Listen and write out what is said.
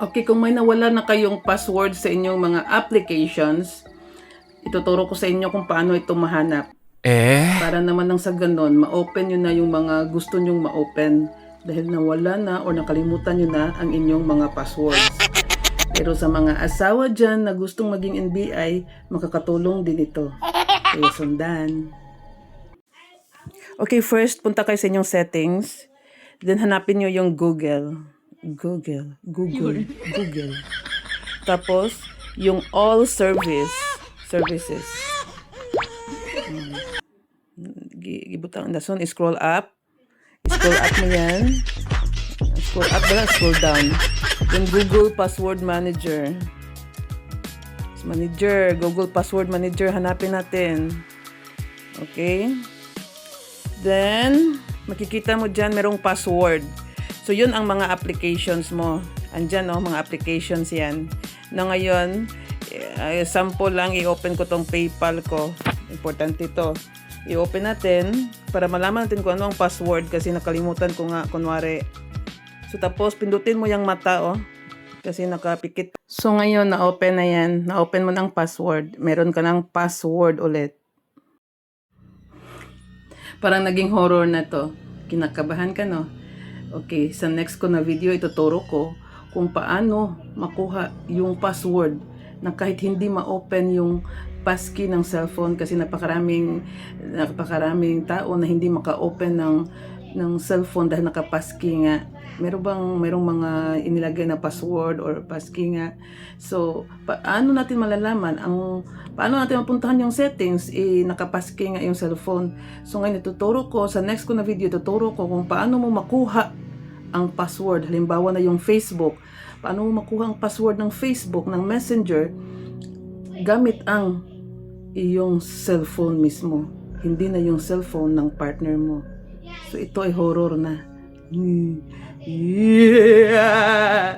Okay, kung may nawala na kayong password sa inyong mga applications, ituturo ko sa inyo kung paano ito mahanap. Para naman nang sa ganon, ma-open nyo na yung mga gusto nyong ma-open dahil nawala na o nakalimutan nyo na ang inyong mga passwords. Pero sa mga asawa dyan na gustong maging NBI, makakatulong din ito. Kaya sundan. Okay, first, punta kayo sa inyong settings. Then, hanapin nyo yung Google. Google. Tapos, yung all services. Gibutang dason, scroll up. Scroll up mo yan. Scroll up ba? Scroll down. Yung Google Password Manager. Google Password Manager, hanapin natin. Okay? Then, makikita mo dyan, merong password. So, yun ang mga applications mo. Andyan, no? Mga applications yan. Na ngayon, sample lang, i-open ko tong PayPal ko. Importante ito. I-open natin para malaman natin kung ano ang password kasi nakalimutan ko nga, kunwari. So, tapos, pindutin mo yung mata, oh. Kasi nakapikit. So, ngayon, na-open na yan. Na-open mo ng password. Meron ka ng password ulit. Parang naging horror na to. Kinakabahan ka, no? Okay, sa next ko na video, ituturo ko kung paano makuha yung password na kahit hindi ma-open yung passkey ng cellphone kasi napakaraming tao na hindi maka-open ng cellphone dahil naka-passkey nga. Merong mga inilagay na password or passkey nga. So, paano natin malalaman paano natin mapuntahan yung settings, naka-passkey nga yung cellphone. So, ngayon ituturo ko, sa next ko na video, ituturo ko kung paano mo makuha ang password. Halimbawa na yung Facebook. Paano mo makuha ang password ng Facebook, ng Messenger, gamit ang iyong cellphone mismo. Hindi na yung cellphone ng partner mo. So, ito ay horror na. Yeah!